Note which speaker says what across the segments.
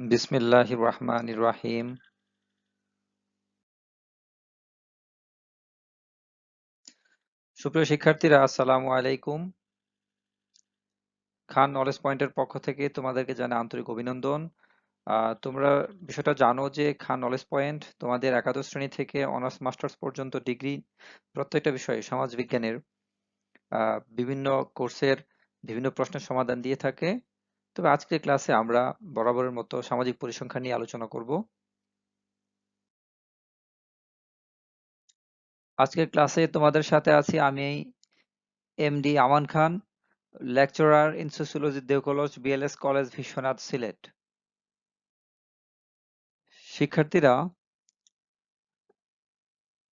Speaker 1: বিসমিল্লাহির রহমানির রহিম। সুপ্রিয় শিক্ষার্থীরা, আসসালামু আলাইকুম। খান নলেজ পয়েন্টের পক্ষ থেকে তোমাদেরকে জানাই আন্তরিক অভিনন্দন। তোমরা বিষয়টা জানো যে খান নলেজ পয়েন্ট তোমাদের একাদশ শ্রেণী থেকে অনার্স মাস্টার্স পর্যন্ত ডিগ্রি প্রত্যেকটা বিষয়ে সমাজ বিজ্ঞানের বিভিন্ন কোর্সের বিভিন্ন প্রশ্নের সমাধান দিয়ে থাকে। তবে আজকের ক্লাসে আমরা বরাবরের মতো সামাজিক পরিসংখ্যান নিয়ে আলোচনা করব। আজকের ক্লাসে তোমাদের সাথে আছি আমি, MD Aman Khan, lecturer in sociology, দেওকলজ বিএলএস কলেজ, বিশ্বনাথ, সিলেট। শিক্ষার্থীরা,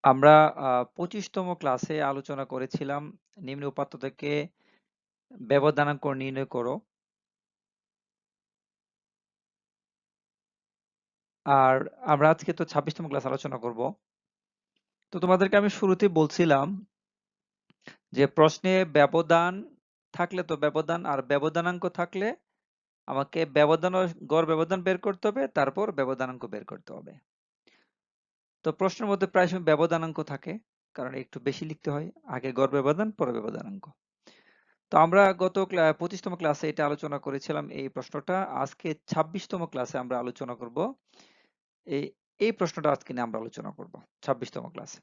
Speaker 1: আমরা 25তম ক্লাসে আলোচনা করেছিলাম নিম্ন উপাত্ত থেকে ব্যবধানাঙ্ক নির্ণয় করো। আর আমরা আজকে তো 26তম ক্লাস আলোচনা করব। তো তোমাদেরকে আমি শুরুতেই বলছিলাম যে প্রশ্নে ব্যবধান থাকলে তো ব্যবধান আর ব্যবধানাঙ্ক থাকলে আমাকে ব্যবধান ও গড় ব্যবধান বের করতে হবে, তারপর ব্যবধানাঙ্ক বের করতে হবে। তো প্রশ্নের মধ্যে প্রায় সময় ব্যবধানাঙ্ক থাকে, কারণ একটু বেশি লিখতে হয়, আগে গড় ব্যবধান পরে ব্যবধানাঙ্ক। তো আমরা গত 25তম ক্লাসে এটা আলোচনা করেছিলাম এই প্রশ্নটা। আজকে 26তম ক্লাসে আমরা আলোচনা করব এই এই প্রশ্নটা। আজকে নিয়ে আমরা আলোচনা করব 26তম ক্লাসে।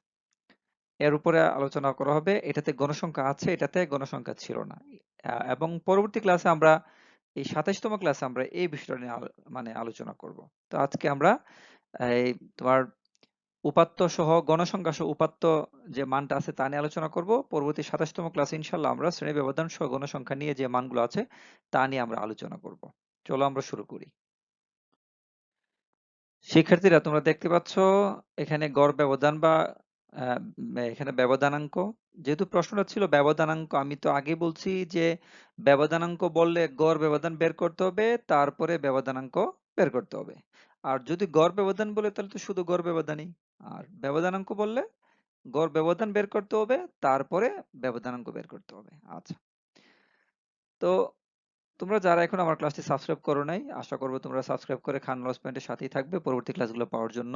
Speaker 1: এর উপরে আলোচনা করা হবে। এটাতে গণসংখ্যা আছে, এটাতে গণসংখ্যা ছিল না। এবং পরবর্তী ক্লাসে আমরা এই 27তম ক্লাসে আমরা এই বিষয়টা নিয়ে মানে আলোচনা করব। তো আজকে আমরা এই তোমার উপাত্ত সহ গণসংখ্যা সহ উপাত্ত যে মানটা আছে তা নিয়ে আলোচনা করব। পরবর্তী 27তম ক্লাসে ইনশাল্লাহ আমরা শ্রেণী ব্যবধান সহ গণসংখ্যা নিয়ে যে মানগুলো আছে তা নিয়ে আমরা আলোচনা করব। চলো আমরা শুরু করি। শিক্ষার্থীরা, তোমরা দেখতে পাচ্ছ এখানে গড় ব্যবধান বা এখানে ব্যবধানাঙ্ক। যেহেতু প্রশ্নটা ছিল ব্যবধানাঙ্ক, আমি তো আগে বলছি যে ব্যবধানাঙ্ক বললে গড় ব্যবধান বের করতে হবে, তারপরে ব্যবধানাঙ্ক বের করতে হবে। আর যদি গড় ব্যবধান বলে তাহলে তো শুধু গড় ব্যবধানই। আর ব্যবধানাঙ্ক বললে গড় ব্যবধান বের করতে হবে, তারপরে ব্যবধানাঙ্ক বের করতে হবে। আচ্ছা, তো তোমরা যারা এখন আমার ক্লাসটি সাবস্ক্রাইব করো নাই, আশা করবো তোমরা সাবস্ক্রাইব করে খান লস পয়েন্টের সাথেই থাকবে পরবর্তী ক্লাসগুলো পাওয়ার জন্য।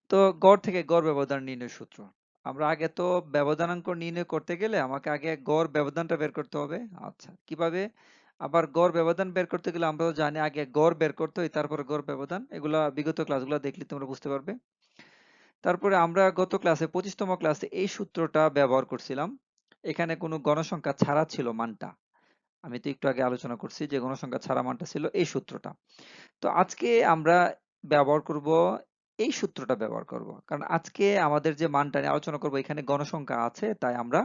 Speaker 1: তো গড় থেকে গড় ব্যবধান নির্ণয় সূত্র। আমরা আগে তো ব্যবধানাঙ্ক নির্ণয় করতে গেলে আমাকে আগে গড় ব্যবধানটা বের করতে হবে। আচ্ছা, কিভাবে? আবার গড় ব্যবধান বের করতে গেলে আমরাও জানি আগে গড় বের করতে হয়, তারপরে গড় ব্যবধান। এগুলা বিগত ক্লাসগুলো দেখলে তোমরা বুঝতে পারবে। তারপরে আমরা গত ক্লাসে 25তম ক্লাসে এই সূত্রটা ব্যবহার করছিলাম। এখানে কোনো গণসংখ্যা ছাড়া ছিল মানটা। আমি তো একটু আগে আলোচনা করছি যে গণসংখ্যা ছাড়া মানটা ছিল এই সূত্রটা। তো আজকে আমরা ব্যবহার করব এই সূত্রটা ব্যবহার করব, কারণ আজকে আমাদের যে মানটা নিয়ে আলোচনা করব এখানে গণসংখ্যা আছে, তাই আমরা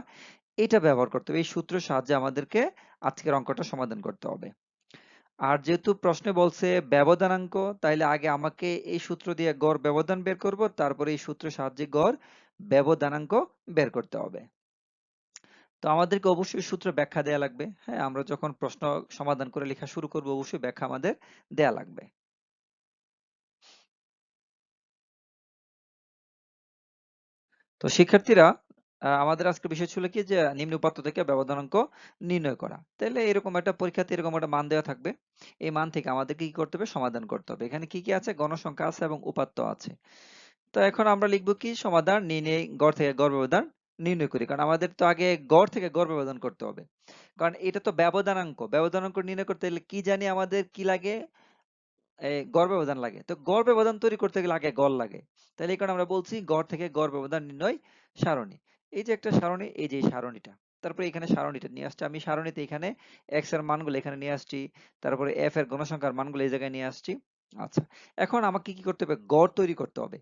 Speaker 1: এটা ব্যবহার করতে হবে। এই সূত্রের সাহায্যে আমাদেরকে আজকের অঙ্কটা সমাধান করতে হবে। আর যেহেতু প্রশ্নে বলছে ব্যবধানাঙ্ক, তাইলে আগে আমাকে এই সূত্র দিয়ে গড় ব্যবধান বের করব, তারপরে এই সূত্রের সাহায্যে গড় ব্যবধানাঙ্ক বের করতে হবে। তো আমাদেরকে অবশ্যই সূত্র ব্যাখ্যা দেয়া লাগবে। হ্যাঁ, আমরা যখন প্রশ্ন সমাধান করে লেখা শুরু করব অবশ্যই ব্যাখ্যা আমাদের দেয়া লাগবে। তো শিক্ষার্থীরা, আমাদের আজকের বিষয় ছিল কি যে নিম্ন উপাত্ত থেকে ব্যবধানাঙ্ক নির্ণয় করা। তাহলে এরকম একটা পরীক্ষাতে এরকম একটা মান দেওয়া থাকবে। এই মান থেকে আমাদেরকে কি করতে হবে? সমাধান করতে হবে। এখানে কি কি আছে? গণসংখ্যা আছে এবং উপাত্ত আছে। তো এখন আমরা লিখব কি? সমাধান নির্ণয় গড় থেকে গড় ব্যবধান নির্ণয় করি। কারণ আমাদের তো আগে গড় থেকে গড় ব্যবধান করতে হবে। কারণ এটা তো ব্যবধানাঙ্ক। ব্যবধানাঙ্ক নির্ণয় করতে গেলে কি জানি আমাদের কি লাগে? গড় ব্যবধান লাগে। তো গড় ব্যবধান তৈরি করতে গেলে আগে গড় লাগে। তাহলে এই কারণে আমরা বলছি গড় থেকে গড় ব্যবধান নির্ণয় সারণী। এই যে একটা সারণী, এই যে এই সারণীটা। তারপরে এখানে সারণীটা নিয়ে আসছি। আমি সারণীতে এখানে x এর মানগুলো এখানে নিয়ে আসছি। তারপরে f এর গণসংখ্যার মানগুলো এই জায়গায় নিয়ে আসছি। আচ্ছা। এখন আমাকে কি করতে হবে? গড় তৈরি করতে হবে।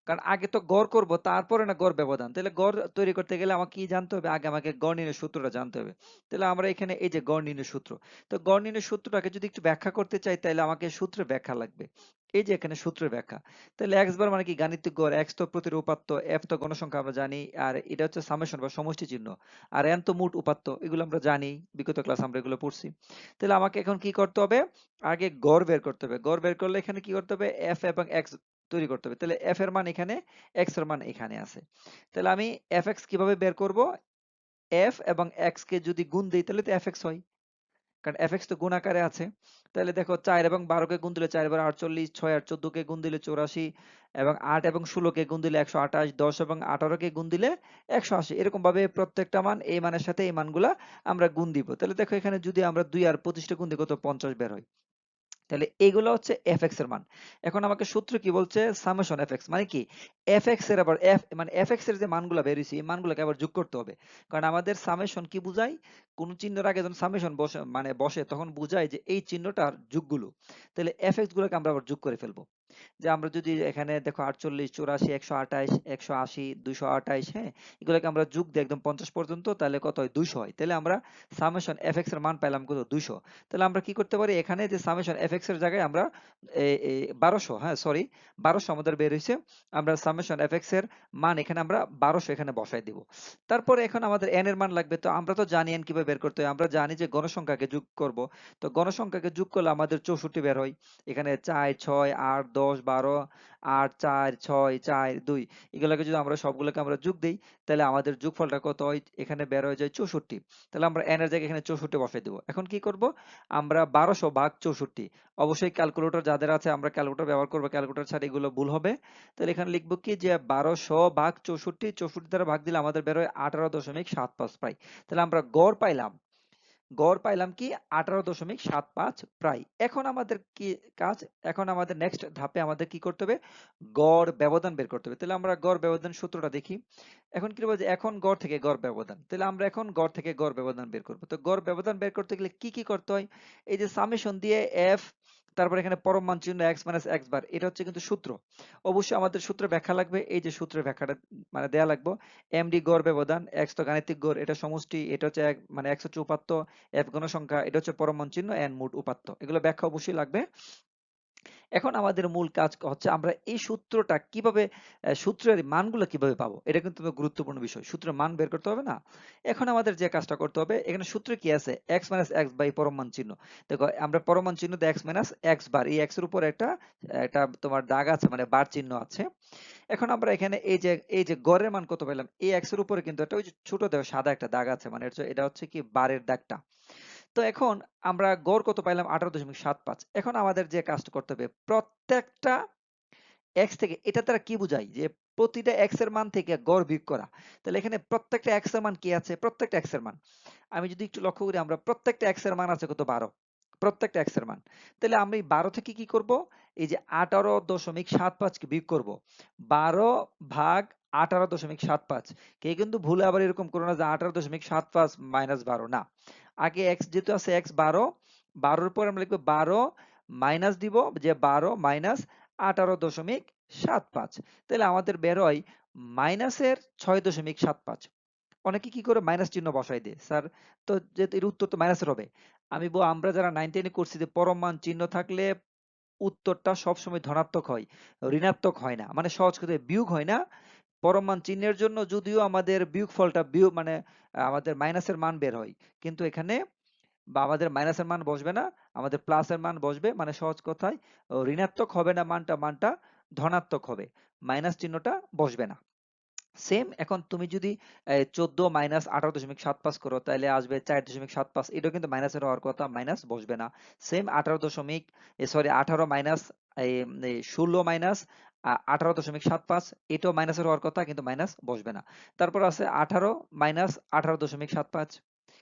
Speaker 1: কারণ আগে তো গড় করব, তারপরে না গড় ব্যবধান। তাহলে গড় তৈরি করতে গেলে আমাকে কি জানতে হবে? আগে আমাকে গড় নির্ণয়ের সূত্রটা জানতে হবে। তাহলে আমরা এখানে এই যে গড় নির্ণয়ের সূত্র। তো গড় নির্ণয়ের সূত্রটাকে যদি একটু ব্যাখ্যা করতে চাই তাহলে আমাকে সূত্রের ব্যাখ্যা লাগবে। এই যে এখানে সূত্রের ব্যাখ্যা। তাহলে x বার মানে কি? গাণিতিক গড়, x তো প্রতির উপাত্ত, f তো গণসংখ্যা আমরা জানি, আর এটা হচ্ছে সামেশন বা সমষ্টি চিহ্ন, আর n তো মোট উপাত্ত, এগুলো আমরা জানি, বিগত ক্লাস আমরা এগুলো পড়ছি। তাহলে আমাকে এখন কি করতে হবে? আগে গড় বের করতে হবে। গড় বের করলে এখানে কি করতে হবে? f এবং x তৈরি করতে হবে। তাহলে f এর মান এখানে, x এর মান এখানে আছে। তাহলে আমি fx কিভাবে বের করব? f এবং x কে যদি গুণ দেই তাহলে তো fx হয়। কারণ fx তো গুণ আকারে আছে। তাহলে দেখো 4 এবং 12 কে গুণ দিলে 4 বার 48, 6 আর 14 কে গুণ দিলে 84 এবং 8 এবং 16 কে গুণ দিলে 128, 10 এবং 18 কে গুণ দিলে 180। এরকম ভাবে প্রত্যেকটা মান এই মানের সাথে এই মানগুলা আমরা গুণ দিব। তাহলে দেখো এখানে যদি আমরা 2 আর 25 টা গুণ দিই কত 50 বের হয়। তাহলে এগুলো হচ্ছে fx এর মান। এখন আমাকে সূত্র কি বলছে? সামেশন fx মানে কি? fx এর আবার মানে fx এর যে মানগুলা বের হইছে এই মানগুলোকে আবার যোগ করতে হবে। কারণ আমাদের সামেশন কি বুঝায়? কোন চিহ্নের আগে যখন সামেশন বসে তখন বুঝায় যে এই চিহ্নটার যোগগুলো। তাহলে fx গুলোকে আমরা আবার যোগ করে ফেলবো। যে আমরা যদি এখানে দেখো 48, 84, 128, 180, 228, হ্যাঁ, এগুলোকে আমরা যোগ দিই একদম 50 পর্যন্ত, তাহলে কত হয়? 200 হয়। তাহলে আমরা সামেশন fx এর মান পাইলাম কত? 200। তাহলে আমরা কি করতে পারি? এখানে যে সামেশন fx এর জায়গায় আমরা 1200, হ্যাঁ সরি 1200 আমাদের বের হইছে। আমরা সামেশন fx এর মান এখানে আমরা 1200 এখানে বসাই দিব। তারপরে এখন আমাদের n এর মান লাগবে। তো আমরা তো জানি n কিভাবে বের করতে হয়। আমরা জানি যে গণসংখ্যাকে যোগ করব। তো গণসংখ্যাকে যোগ করলে আমাদের 64 বের হয়। এখানে 4, 6, 8, 10, 12, 8, 4, 6, 4, 2 এগুলোকে যদি আমরা সবগুলোকে আমরা যোগ দেই, তাহলে আমাদের যোগফলটা কত হয়? এখানে বের হয়ে যায় 64। তাহলে আমরা n এর জায়গায় এখানে 64 বসাই দেব। এখন কি করব? আমরা 1200 ভাগ 64, অবশ্যই ক্যালকুলেটর যাদের আছে আমরা ক্যালকুলেটর ব্যবহার করব, ক্যালকুলেটর ছাড়া এগুলো ভুল হবে। তাহলে এখানে লিখব কি যে 1200 ভাগ 64, 64 দ্বারা ভাগ দিলে আমাদের বের হয় 18.75 প্রায়। তাহলে আমরা গড় পাইলাম কি 18.75 প্রায়। এখন আমাদের কি কাজ? এখন আমাদের নেক্সট ধাপে আমাদের কি করতে হবে? গড় ব্যবধান বের করতে হবে। তাহলে আমরা গড় ব্যবধান সূত্রটা দেখি। এখন কি বলছে? এখন গড় থেকে গড় ব্যবধান। তাহলে আমরা এখন গড় থেকে গড় ব্যবধান বের করব। তো গড় ব্যবধান বের করতে গেলে কি করতে হয়? এই যে সামেশন দিয়ে f, তারপর এখানে পরম মান চিহ্ন x - x বার, এটা হচ্ছে কিন্তু সূত্র। অবশ্যই আমাদের সূত্র ব্যাখ্যা লাগবে। এই যে সূত্রের ব্যাখ্যাটা মানে দেয়া লাগবে। md গড় ব্যবধান, x তো গাণিতিক গড়, এটা সমষ্টি, এটা হচ্ছে মানে x হচ্ছে উপাত্ত, f গণসংখ্যা, এটা হচ্ছে পরম মান চিহ্ন, n মোট উপাত্ত। এগুলো ব্যাখ্যা অবশ্যই লাগবে। এখন আমাদের মূল কাজ হচ্ছে আমরা এই সূত্রটা কিভাবে সূত্রের মানগুলো কিভাবে পাবো? এটা কিন্তু গুরুত্বপূর্ণ বিষয়। সূত্রের মান বের করতে হবে না? এখন আমাদের যে কাজটা করতে হবে, এখানে সূত্রে কি আছে? x - x বাই পরম মান চিহ্ন। দেখো আমরা পরম মান চিহ্ন দিয়ে x - x বার, এই x এর উপর একটা তোমার দাগ আছে, মানে বার চিহ্ন আছে। এখন আমরা এখানে এই যে গড়ের মান কত পেলাম? এই x এর উপরে কিন্তু একটা ওই যে ছোট দেখো সাদা একটা দাগ আছে, মানে এটা হচ্ছে কি বারের দাগটা। তো এখন আমরা গড় কত পাইলাম? 18.75। এখন আমাদের যে কাজটা করতে হবে, প্রত্যেকটা x থেকে, এটা দ্বারা কি বুঝায়? যে প্রতিটা x এর মান থেকে গড় বিয়োগ করা। তাহলে এখানে প্রত্যেকটা x এর মান কি আছে? প্রত্যেকটা x এর মান। আমি যদি একটু লক্ষ্য করি, আমরা প্রত্যেকটা x এর মান আছে কত? 12। প্রত্যেকটা x এর মান। তাহলে আমি 12 থেকে কি করব? এই যে 18.75 কে বিয়োগ করব। 12 ভাগ 18.75। কেউ কিন্তু ভুলে আবার এরকম করো না যে 18.75 মাইনাস 12, না। আগে x যেহেতু আছে x 12, 12 এর পর আমরা লিখব 12 মাইনাস দিব যে 12 মাইনাস 18.75। তাহলে আমাদের বের হয় মাইনাসের 6.75। অনেকে কি করে? মাইনাস চিহ্ন বসাই দেয়। স্যার তো যেহেতু এর উত্তর তো মাইনাসের হবে। আমরা যারা 9, 10 এ করছি যে পরম মান চিহ্ন থাকলে উত্তরটা সবসময় ধনাত্মক হয়, ঋণাত্মক হয় না। মানে সহজ কথায় বিয়োগ হয় না। পরম মান চিহ্নের জন্য যদিও আমাদের বিয়োগফলটা মানে আমাদের মাইনাসের মান বের হয়। কিন্তু এখানে আমাদের মাইনাসের মান বসবে না, আমাদের প্লাসের মান বসবে। মানে সহজ কথায় ঋণাত্মক হবে না, মানটা ধনাত্মক হবে। মাইনাস চিহ্নটা বসবে না। সেম এখন তুমি যদি 14 মাইনাস 18.75 করো, তাহলে আসবে 4.75। এটাও কিন্তু মাইনাসের হওয়ার কথা, মাইনাস বসবে না। সেম 18 মাইনাস 16 মাইনাস 18.75, এটাও মাইনাসের হওয়ার কথা, কিন্তু মাইনাস বসবে না। তারপর আছে 18 মাইনাস 18.75,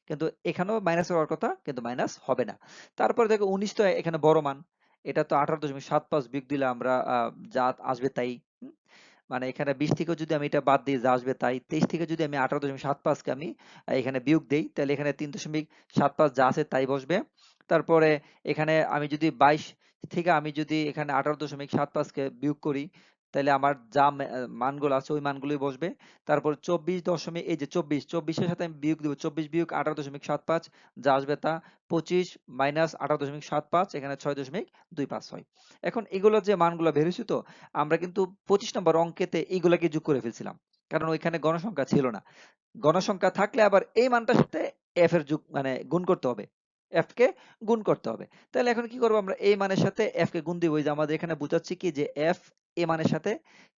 Speaker 1: কিন্তু এখানেও মাইনাসের হওয়ার কথা, কিন্তু মাইনাস হবে না। তারপরে দেখো 19 তো এখানে বড় মান, এটা তো 18.75 বিয়োগ দিলে আমরা যা আসবে তাই। হুম? মানে এখানে 20 থেকেও যদি আমি এটা বাদ দিই, যা আসবে তাই। 23 থেকে যদি আমি 18.75 কে আমি এখানে বিয়োগ দেই, তাহলে এখানে 3.75 যা আছে তাই বসবে। তারপরে এখানে আমি যদি 22 থেকে আমি যদি এখানে 18.75 কে বিয়োগ করি, তাহলে আমার যা মানগুলো আছে ওই মানগুলোই বসবে। তারপর 24 দশমিক, এই যে 24 এর সাথে আমি বিয়োগ দিব, 24 বিয়োগ 18.75 যা আসবে তা 25 মাইনাস 18.75, এখানে 6.25 হয়। এখন এগুলো যে মানগুলো বের হয়েছে, তো আমরা কিন্তু 25 নম্বর অঙ্কেতে এইগুলাকে যোগ করে ফেলছিলাম, কারণ ওইখানে গণসংখ্যা ছিল না। গণসংখ্যা থাকলে আবার এই মানটার সাথে f এর যোগ মানে গুণ করতে হবে, f কে গুণ করতে হবে। তাহলে এখন কি করবো? আমরা এই মানের সাথে f কে গুণ দিব। ওই যে আমাদের এখানে বুঝাচ্ছি কি যে f এ মানের সাথে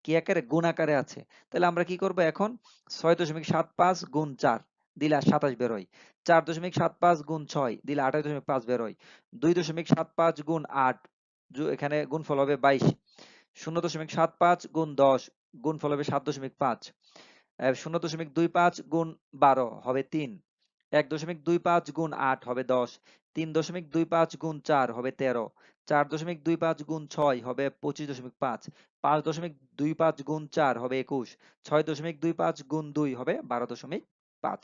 Speaker 1: কি আকারে? গুণ আকারে আছে। তাহলে আমরা কি করব এখন? 6.75 গুণ 4, দিলে 27 বের হয়। 4.75 গুণ 6 দিলে 28.5 বের হয়। 2.75 গুণ 8 এখানে গুণফল হবে 22। 0.75 গুণ 10 গুণফল হবে 7.5। 0.25 গুণ 12 হবে 3। 1.25 গুণ 8 হবে 10। 3.25 গুণ 4 হবে 13। 4.25 গুণ 6 হবে 25.5। 5.25 গুণ 4 হবে 21। 6.25 গুণ 2 হবে 12.5।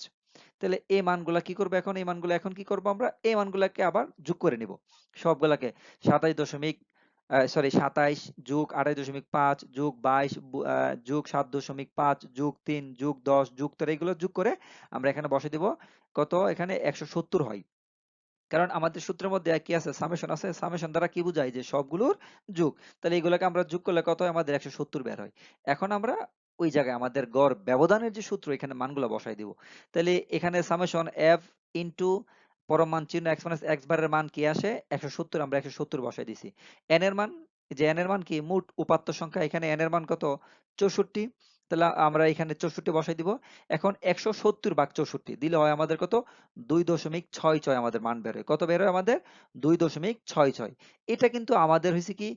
Speaker 1: তাহলে এই মানগুলা কি করবো এখন? এই মানগুলো এখন কি করবো আমরা? এই মানগুলাকে আবার যোগ করে নিব সবগুলাকে। 27 যোগ 28.5 যোগ 22 যোগ 7.5 যোগ 3 যোগ 10 যোগ 13 এগুলো যোগ করে আমরা এখানে বসে দিব কত? এখানে 170 হয়। কারণ আমাদের সূত্রের মধ্যে কি আছে? সামেশন আছে। সামেশন দ্বারা কি বোঝায়? যে সবগুলোর যোগ। তাহলে এগুলোকে আমরা যোগ করলে কত হয়? আমাদের 170 বের হয়। এখন আমরা ওই জায়গায় আমাদের গড় ব্যবধানের যে সূত্র এখানে মানগুলো বসাই দিব। তাহলে এখানে সামেশন f ইনটু পরম মান চিহ্ন এক্সপোনেন্স x বারের মান কি আসে? 170, আমরা 170 বসাই দিছি। n এর মান, যে n এর মান কি? মোট উপাত্ত সংখ্যা, এখানে n এর মান কত? 64। তাহলে আমরা এখানে 64 বসাই দিব। এখন 170 ভাগ 64 দিলে হয় আমাদের কত? 2.66 আমাদের মান বের হয়। কত বের হয় আমাদের? 2.66। এটা কিন্তু আমাদের হয়েছে কি?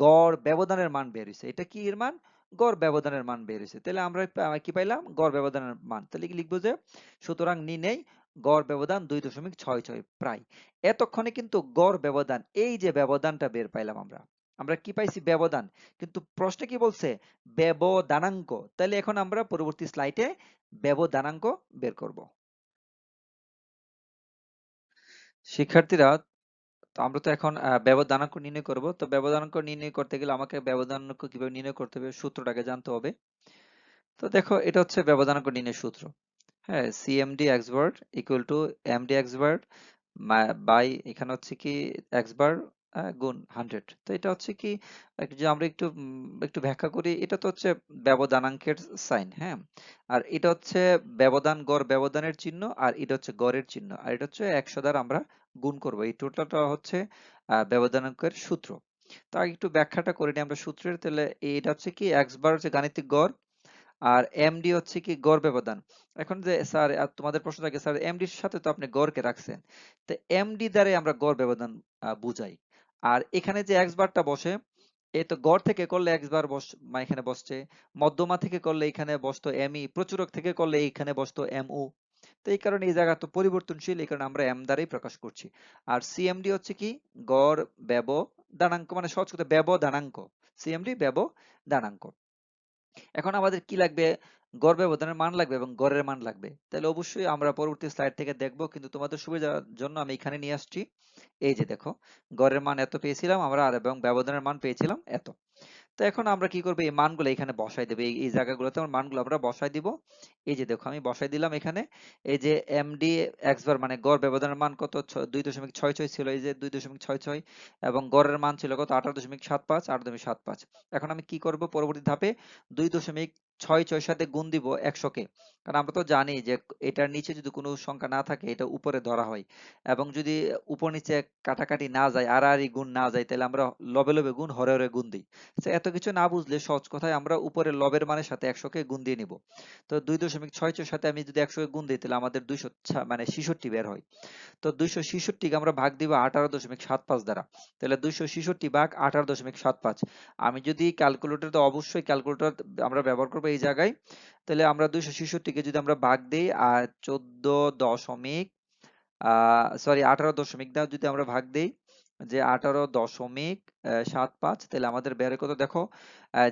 Speaker 1: গড় ব্যবধানের মান বের হয়েছে। এটা কি এর মান? গড় ব্যবধানের মান বের হয়েছে। তাহলে আমরা কি পাইলাম? গড় ব্যবধানের মান। তাহলে কি লিখবো? যে সুতরাং নির্ণয় গড় ব্যবধান 2.66 প্রায়। এতক্ষণে কিন্তু গড় ব্যবধান, এই যে ব্যবধানটা বের পাইলাম আমরা। আমরা কি পাইছি? ব্যবধান। কিন্তু প্রশ্নে কি বলছে? ব্যবধানাঙ্ক। তাহলে এখন আমরা পরবর্তী স্লাইডে ব্যবধানাঙ্ক বের করব। শিক্ষার্থীরা, তো আমরা তো এখন ব্যবধানাঙ্ক নির্ণয় করব। তো ব্যবধানাঙ্ক নির্ণয় করতে গেলে আমাকে ব্যবধানাঙ্ক কিভাবে নির্ণয় করতে হবে সূত্রটাকে জানতে হবে। তো দেখো, এটা হচ্ছে ব্যবধানাঙ্ক নির্ণয়ের সূত্র। হ্যাঁ, CMD x bar equal to MD x bar by এখানে হচ্ছে কি এক্স বার গুণ 100। তো এটা হচ্ছে কি, যে আমরা একটু একটু ব্যাখ্যা করি। এটা তো হচ্ছে ব্যবধানাঙ্কের সাইন, হ্যাঁ। আর এটা হচ্ছে ব্যবধান, গড় ব্যবধানের চিহ্ন, আর এটা হচ্ছে গড়ের চিহ্ন, আর এটা হচ্ছে 100 দ্বারা আমরা গুণ করব। এই টোটালটা হচ্ছে ব্যবধানাঙ্কের সূত্র। তো আগে একটু ব্যাখ্যাটা করে নিই আমরা সূত্রের। তাহলে এটা হচ্ছে কি এক্স বার হচ্ছে গাণিতিক গড়, আর এমডি হচ্ছে কি গড় ব্যবধান। এখন যে স্যার তোমাদের প্রশ্ন থাকে, স্যার এমডির সাথে তো আপনি গড়কে রাখছেন, তো এমডি দ্বারাই আমরা গড় ব্যবধান বুঝাই। আর এখানে যে এক্স বারটা বসে, এই তো গড় থেকে করলে এক্স বার এখানে বসছে, মধ্যমা থেকে করলে এখানে বসতো এমই, প্রচুরক থেকে করলে এইখানে বসতো এমও। তো এই কারণে এই জায়গা তো পরিবর্তনশীল, এই কারণে আমরা এম দ্বারাই প্রকাশ করছি। আর সিএমডি হচ্ছে কি গড় ব্যবধানাঙ্ক, মানে সহজ কথা ব্যবধানাঙ্ক। সিএমডি ব্যবধানাঙ্ক। এখন আমাদের কি লাগবে? গড় ব্যবধানের মান লাগবে এবং গড়ের মান লাগবে। তাহলে অবশ্যই আমরা পরবর্তী স্লাইড থেকে দেখবো, কিন্তু তোমাদের সুবিধার জন্য আমি এখানে নিয়ে আসছি। এই যে দেখো, গড়ের মান এত পেয়েছিলাম আমরা, আর এবং ব্যবধানের মান পেয়েছিলাম এত। তো এখন আমরা কি করবো? এই মানগুলো এখানে বসাই দেবো। এই জায়গাগুলোতে আমার মানগুলো আমরা বসাই দিব। এই যে দেখো, আমি বসাই দিলাম এখানে। এই যে এমডি এক্স বার মানে গড় ব্যবধানের মান কত? 2.66 ছিল, এই যে 2.66, এবং গড়ের মান ছিল কত? 18.75, 8.75। এখন আমি কি করব পরবর্তী ধাপে? 2.66 সাথে গুণ দিব 100 কে। কারণ আমরা তো জানি যে এটার নিচে যদি কোনো সংখ্যা না থাকে এটা উপরে ধরা হয়, এবং যদি উপর নিচে কাটাকাটি না যায়, আড়াআড়ি গুণ না যায়, তাহলে আমরা লবে লবে গুণ, হরে হরে গুণ দিই। তো এত কিছু না বুঝলে সহজ কথায় আমরা উপরে লবের মানের সাথে 100 কে গুণ দিয়ে নিব। তো 2.66 সাথে আমি যদি 100 কে গুণ দিই, তাহলে আমাদের 200 মানে 66 বের হয়। তো 266 কে আমরা ভাগ দিব 18.75 দ্বারা। তাহলে 266 ভাগ 18.75। আমি যদি ক্যালকুলেটর, তো অবশ্যই ক্যালকুলেটর আমরা ব্যবহার করব এই জায়গায়। তাহলে আমরা 266 কে যদি আমরা ভাগ দেই 14 দশমিক সরি 18 দশমিক দা যদি আমরা ভাগ দেই, যে 18.75, তাহলে আমাদের বের হয় কত দেখো?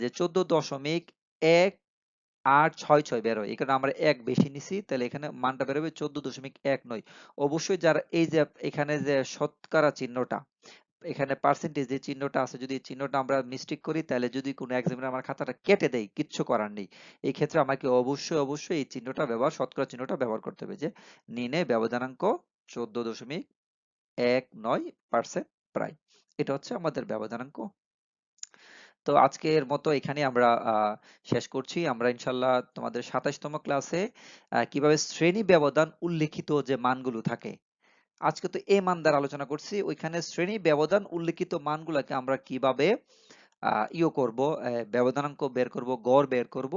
Speaker 1: যে 14.186 বের হয়। এখানে আমরা এক বেশি নিছি, তাহলে এখানে মানটা বের হবে 14.19। অবশ্যই যারা এই যে এখানে যে শতকরা চিহ্নটা, এখানে পার্সেন্টেজ যে চিহ্নটা আছে, যদি এই চিহ্নটা আমরা মিস্টেক করি, তাহলে যদি কোনো এক্সামিনার আমার খাতাটা কেটে দেয়, কিচ্ছু করার নেই। এই ক্ষেত্রে আমাকে অবশ্যই অবশ্যই এই চিহ্নটা ব্যবহার, শতকরা চিহ্নটা ব্যবহার করতে হবে, যে নির্ণয় ব্যবধানাঙ্ক 14.19% প্রায়। এটা হচ্ছে আমাদের ব্যবধানাঙ্ক। তো আজকের মতো এখানে আমরা শেষ করছি। আমরা ইনশাল্লাহ তোমাদের 27তম ক্লাসে কিভাবে শ্রেণী ব্যবধান উল্লিখিত যে মানগুলো থাকে, আজকে তো এ মান দ্বারা আলোচনা করছি, ওইখানে শ্রেণী ব্যবধান উল্লিখিত মানগুলোকে আমরা কিভাবে করব, ব্যবধানাঙ্ক বের করব, গড় বের করব,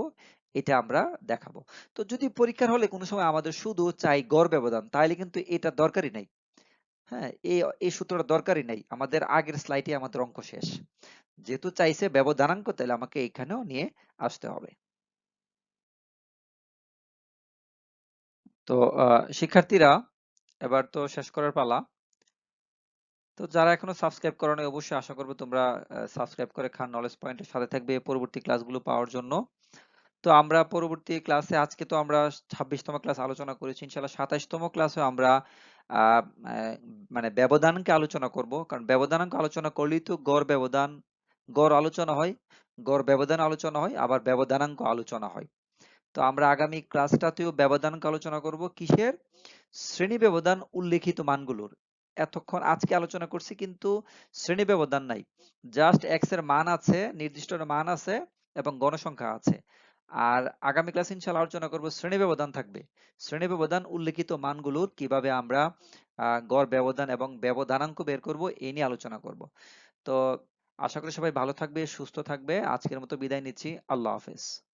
Speaker 1: এটা আমরা দেখাবো। তো যদি পরীক্ষার হলে কোনো সময় আমাদের শুধু চাই গড় ব্যবধান, তাহলে কিন্তু এটা দরকারই নাই। হ্যাঁ, এই সূত্রটা দরকারই নাই। আমাদের আগের স্লাইডে আমাদের অঙ্ক শেষ। যেহেতু চাইছে ব্যবধানাঙ্ক, তাহলে আমাকে এখানেও নিয়ে আসতে হবে। তো শিক্ষার্থীরা, এবার তো শেষ করার পালা। তো যারা এখনো সাবস্ক্রাইব করো নাই, অবশ্যই আশা করবো তোমরা সাবস্ক্রাইব করে খান নলেজ পয়েন্টের সাথে থাকবে পরবর্তী ক্লাসগুলো পাওয়ার জন্য। তো আমরা পরবর্তী ক্লাসে, আজকে তো আমরা 26তম ক্লাস আলোচনা করেছি, ইনশাআল্লাহ 27তম ক্লাসে আমরা আহ, আহ, মানে ব্যবধানকে আলোচনা করব, কারণ ব্যবধানাঙ্ক আলোচনা করলেই তো গড় ব্যবধান, গড় আলোচনা হয়, গড় ব্যবধান আলোচনা হয়, আবার ব্যবধানাঙ্ক আলোচনা হয়। তো আমরা আগামী ক্লাসটাতেও ব্যবধানকে আলোচনা করব, কিসের? শ্রেণী ব্যবধান উল্লেখিত মানগুলোর। এতক্ষণ আজকে আলোচনা করছি কিন্তু শ্রেণী ব্যবধান নাই, জাস্ট এক্স এর মান আছে, নির্দিষ্ট একটা মান আছে এবং গণসংখ্যা আছে। আর আগামী ক্লাসে ইনশাআল্লাহ আলোচনা করব শ্রেণী ব্যবধান থাকবে, শ্রেণী ব্যবধান উল্লেখিত মানগুলোর কিভাবে আমরা গড় ব্যবধান এবং ব্যবধানাঙ্ক বের করব, এই নিয়ে আলোচনা করব। তো আশা করি সবাই ভালো থাকবে, সুস্থ থাকবে। আজকের মতো বিদায় নিচ্ছি। আল্লাহ হাফেজ।